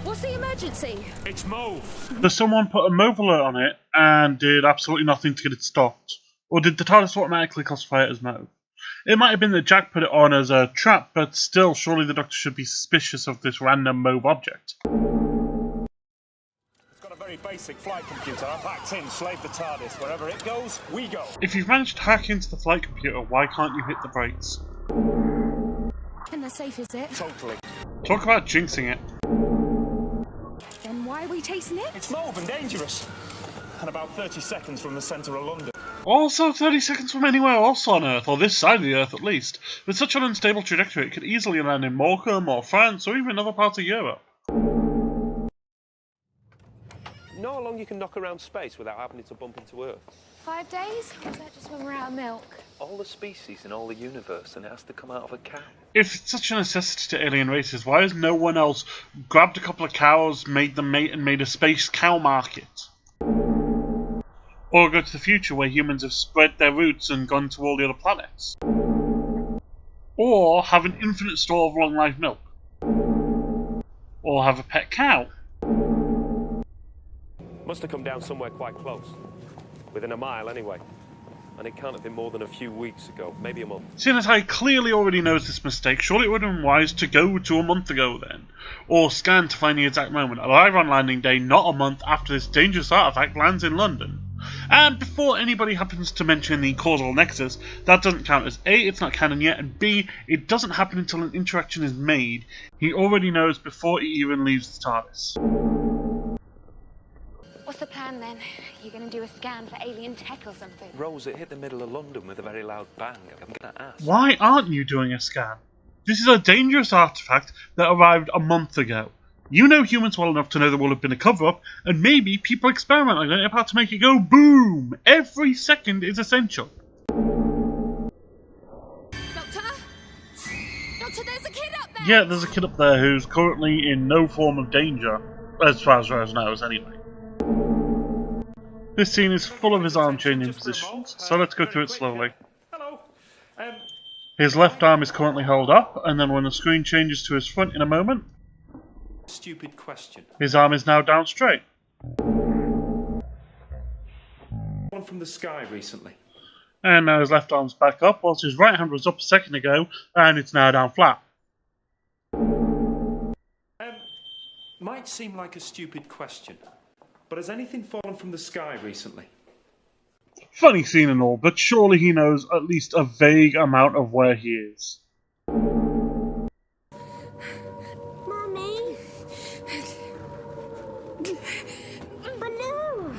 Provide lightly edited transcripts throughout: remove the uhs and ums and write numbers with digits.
What's the emergency? It's Mauve. Does someone put a Mauve alert on it and did absolutely nothing to get it stopped? Or did the TARDIS automatically classify it as Mauve? It might have been that Jack put it on as a trap, but still, surely the Doctor should be suspicious of this random Mauve object. It's got a very basic flight computer. I've hacked in, slaved the TARDIS. Wherever it goes, we go. If you've managed to hack into the flight computer, why can't you hit the brakes? And the safe, is it? Totally. Talk about jinxing it. Then why are we chasing it? It's Mauve and dangerous. And about 30 seconds from the centre of London. Also 30 seconds from anywhere else on Earth, or this side of the Earth at least. With such an unstable trajectory, it could easily land in Morecambe or France or even other parts of Europe. Know how long you can knock around space without happening to bump into Earth? 5 days? Or is that just when we're out of milk? All the species in all the universe, and it has to come out of a cow. If it's such a necessity to alien races, why has no one else grabbed a couple of cows, made them mate, and made a space cow market? Or go to the future where humans have spread their roots and gone to all the other planets? Or have an infinite store of long life milk? Or have a pet cow? Must have come down somewhere quite close. Within a mile, anyway. And it can't have been more than a few weeks ago, maybe a month. Seeing as I clearly already knows this mistake, surely it would have been wise to go to a month ago then. Or scan to find the exact moment. Arrive on landing day not a month after this dangerous artifact lands in London. And before anybody happens to mention the causal nexus, that doesn't count as A, it's not canon yet, and B, it doesn't happen until an interaction is made. He already knows before he even leaves the TARDIS. What's the plan then? You gonna do a scan for alien tech or something? Rose, it hit the middle of London with a very loud bang. I'm gonna ask. Why aren't you doing a scan? This is a dangerous artifact that arrived a month ago. You know humans well enough to know there will have been a cover-up, and maybe people experiment on it about to make it go boom! Every second is essential. Doctor? Doctor, there's a kid up there! Yeah, there's a kid up there who's currently in no form of danger, as far as Rose knows anyway. This scene is full of his arm changing positions, so let's go through it slowly. Hello. His left arm is currently held up, and then when the screen changes to his front in a moment, Stupid question. his arm is now down straight. One from the sky recently. And now his left arm's back up, whilst his right hand was up a second ago, and it's now down flat. Might seem like a stupid question, but has anything fallen from the sky recently? Funny scene and all, but surely he knows at least a vague amount of where he is. Mommy? Baloo!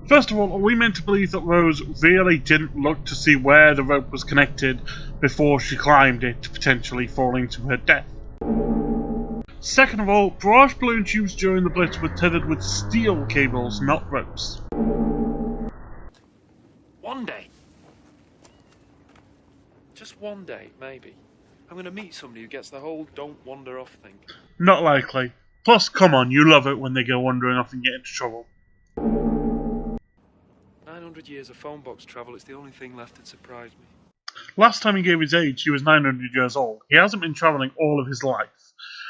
First of all, are we meant to believe that Rose really didn't look to see where the rope was connected before she climbed it, potentially falling to her death? Second of all, barrage balloon tubes during the Blitz were tethered with steel cables, not ropes. One day. Just one day, maybe. I'm going to meet somebody who gets the whole don't wander off thing. Not likely. Plus, come on, you love it when they go wandering off and get into trouble. 900 years of phone box travel, it's the only thing left that surprised me. Last time he gave his age, he was 900 years old. He hasn't been travelling all of his life.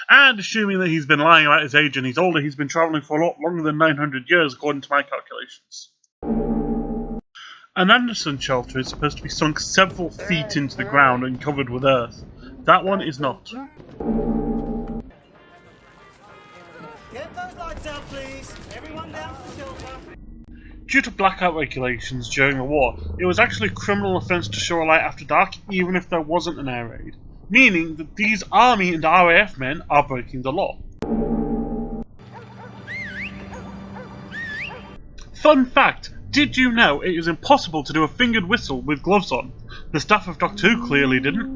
And assuming that he's been lying about his age and he's older, he's been travelling for a lot longer than 900 years, according to my calculations. An Anderson shelter is supposed to be sunk several feet into the ground and covered with earth. That one is not. Get those lights out, please. Everyone down for the shelter. Due to blackout regulations during the war, it was actually a criminal offence to show a light after dark, even if there wasn't an air raid. Meaning that these Army and RAF men are breaking the law. Fun fact, did you know it is impossible to do a fingered whistle with gloves on? The staff of Doctor Who clearly didn't.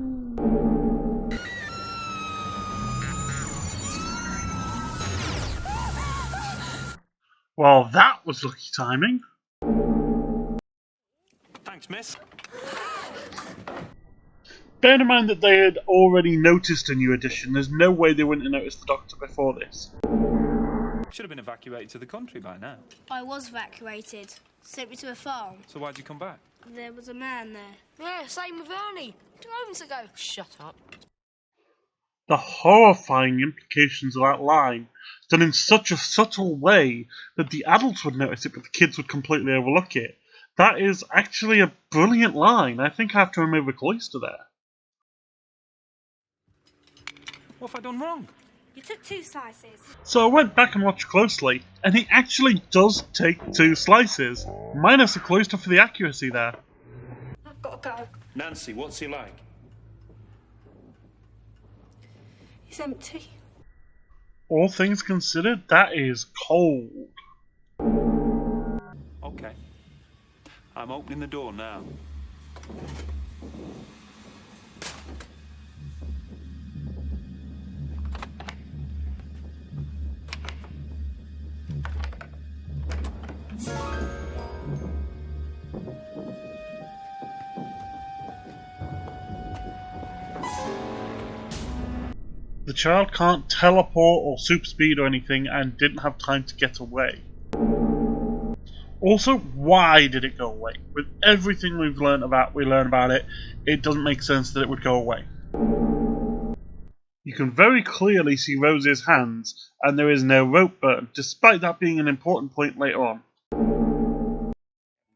Well, that was lucky timing. Thanks, miss. Bear in mind that they had already noticed a new addition. There's no way they wouldn't have noticed the Doctor before this. Should have been evacuated to the country by now. I was evacuated. Sent me to a farm. So why'd you come back? There was a man there. Yeah, same with Ernie. 2 moments ago. Shut up. The horrifying implications of that line, done in such a subtle way that the adults would notice it but the kids would completely overlook it. That is actually a brilliant line. I think I have to remove a cloister there. What have I done wrong? You took 2 slices. So I went back and watched closely, and he actually does take 2 slices, minus a cloister for the accuracy there. I've got to go. Nancy, what's he like? It's empty. All things considered, that is cold. Okay. I'm opening the door now. The child can't teleport or super speed or anything and didn't have time to get away. Also, why did it go away? With everything we learn about it, it doesn't make sense that it would go away. You can very clearly see Rose's hands, and there is no rope burn, despite that being an important point later on.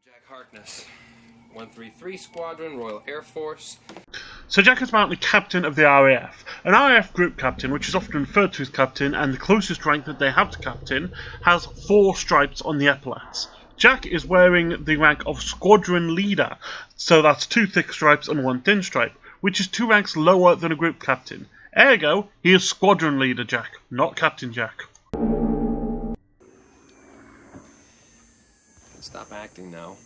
Jack Harkness, 133 Squadron, Royal Air Force. So Jack is apparently captain of the RAF. An RAF group captain, which is often referred to as captain, and the closest rank that they have to captain, has 4 stripes on the epaulets. Jack is wearing the rank of squadron leader, so that's 2 thick stripes and 1 thin stripe, which is 2 ranks lower than a group captain. Ergo, he is squadron leader Jack, not Captain Jack. Stop acting now.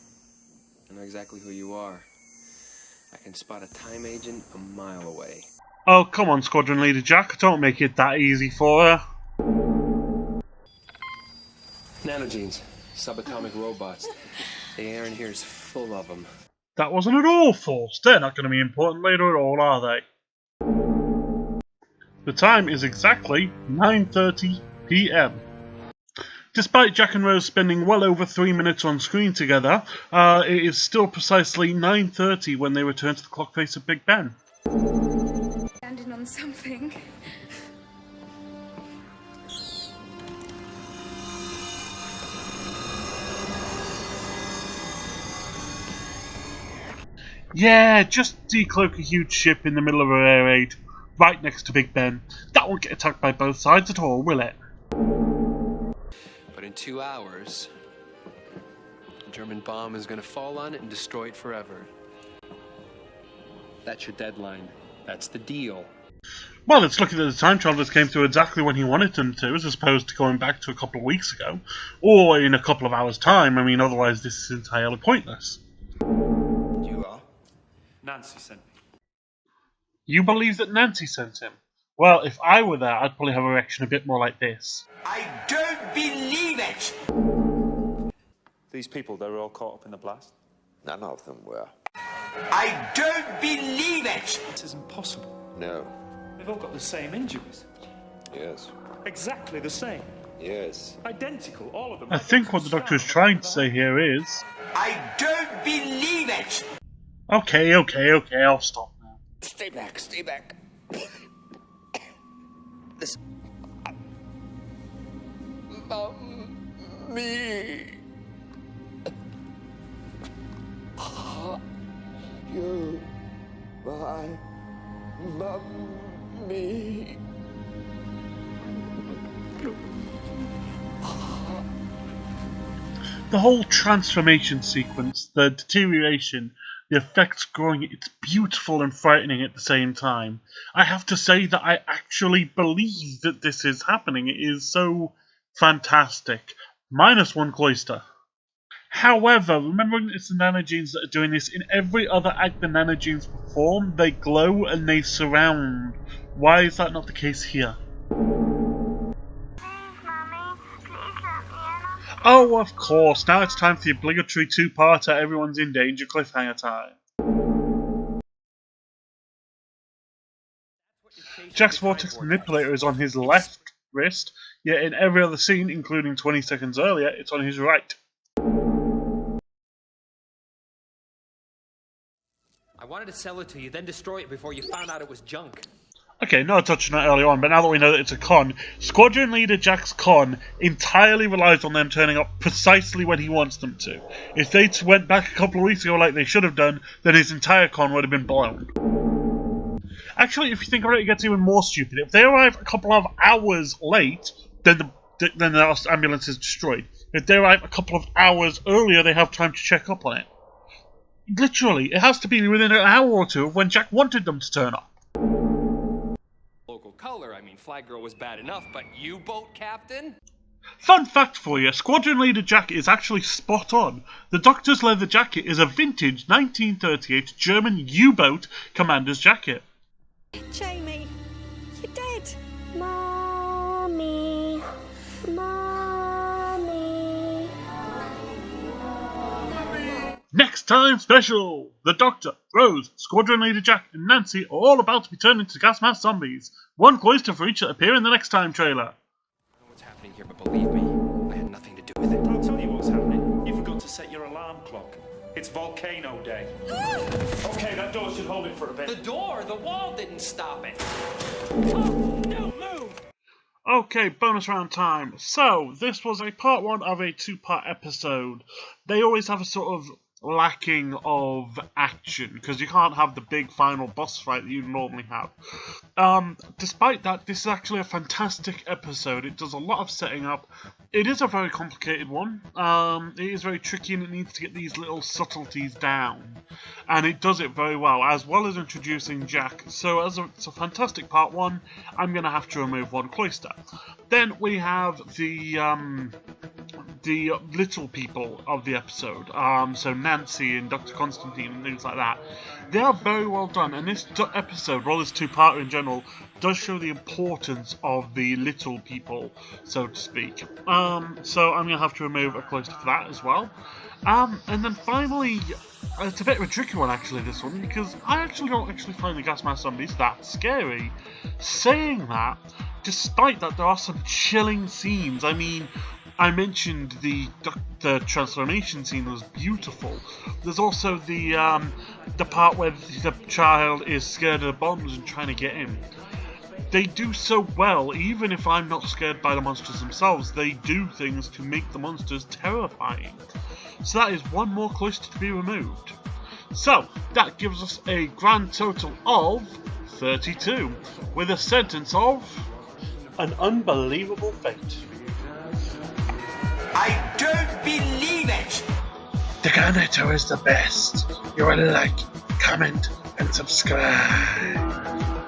I know exactly who you are. I can spot a time agent a mile away. Oh, come on, squadron leader Jack, don't make it that easy for her. Nanogenes, subatomic robots. The air in here is full of them. That wasn't at all forced. They're not going to be important later at all, are they? The time is exactly 9:30 PM. Despite Jack and Rose spending well over 3 minutes on screen together, it is still precisely 9:30 when they return to the clock face of Big Ben. Standing on something. Yeah, just decloak a huge ship in the middle of an air raid, right next to Big Ben. That won't get attacked by both sides at all, will it? But in 2 hours, a German bomb is going to fall on it and destroy it forever. That's your deadline. That's the deal. Well, it's lucky that the time travelers came through exactly when he wanted them to, as opposed to going back to a couple of weeks ago, or in a couple of hours' time. I mean, otherwise this is entirely pointless. You are? Nancy sent me. You believe that Nancy sent him? Well, if I were there, I'd probably have a reaction a bit more like this. I don't believe it! These people, they were all caught up in the blast. None of them were. I don't believe it! This is impossible. No. They've all got the same injuries. Yes. Exactly the same. Yes. Identical, all of them. I think what the Doctor is trying to say here is... I don't believe it! Okay, I'll stop now. Stay back, stay back. Listen. Me. You. My. Me. The whole transformation sequence, the deterioration, the effects growing, it's beautiful and frightening at the same time. I have to say that I actually believe that this is happening. It is so fantastic. Minus 1 cloister. However, remembering it's the nanogenes that are doing this, in every other act the nanogenes perform, they glow and they surround. Why is that not the case here? Oh, of course, now it's time for the obligatory 2-parter Everyone's in Danger cliffhanger time. Jack's vortex manipulator is on his left wrist, yet in every other scene, including 20 seconds earlier, it's on his right. I wanted to sell it to you, then destroy it before you found out it was junk. Okay, no, I touched on that earlier on, but now that we know that it's a con, Squadron Leader Jack's con entirely relies on them turning up precisely when he wants them to. If they went back a couple of weeks ago like they should have done, then his entire con would have been blown. Actually, if you think about it, it gets even more stupid. If they arrive a couple of hours late, then the ambulance is destroyed. If they arrive a couple of hours earlier, they have time to check up on it. Literally, it has to be within an hour or two of when Jack wanted them to turn up. Local color, I mean, Flag Girl was bad enough, but U-boat captain? Fun fact for you, Squadron Leader Jacket is actually spot on. The Doctor's leather jacket is a vintage 1938 German U-boat commander's jacket. Jamie, you're dead. Mommy. Mommy. Next time special! The Doctor, Rose, Squadron Leader Jack, and Nancy are all about to be turned into gas mask zombies. One cloister for each that appear in the next time trailer. I don't know what's happening here, but believe me, I had nothing to do with it. I'll tell you what's happening. You forgot to set your alarm clock. It's volcano day. Okay, that door should hold it for a bit. The door, the wall didn't stop it. Oh, no, move! Okay, bonus round time. So, this was a part 1 of a 2-part episode. They always have a sort of lacking of action, because you can't have the big final boss fight that you normally have. Despite that, this is actually a fantastic episode. It does a lot of setting up. It is a very complicated one. It is very tricky and it needs to get these little subtleties down. And it does it very well as introducing Jack. So it's a fantastic part 1. I'm going to have to remove one cloister. Then we have the little people of the episode. So Nancy and Dr. Constantine and things like that. They are very well done, and this episode, well, this 2-parter in general, does show the importance of the little people, so to speak. So I'm going to have to remove a cloister for that as well. And then finally, it's a bit of a tricky one actually, this one, because I actually don't find the gas mask zombies that scary. Saying that, despite that, there are some chilling scenes. I mean, I mentioned the transformation scene was beautiful. There's also the part where the child is scared of the bombs and trying to get him. They do so well, even if I'm not scared by the monsters themselves, they do things to make the monsters terrifying. So that is one more cloister to be removed. So, that gives us a grand total of 32, with a sentence of an unbelievable fate. I don't believe it! The Garnetto is the best. You will like, comment, and subscribe.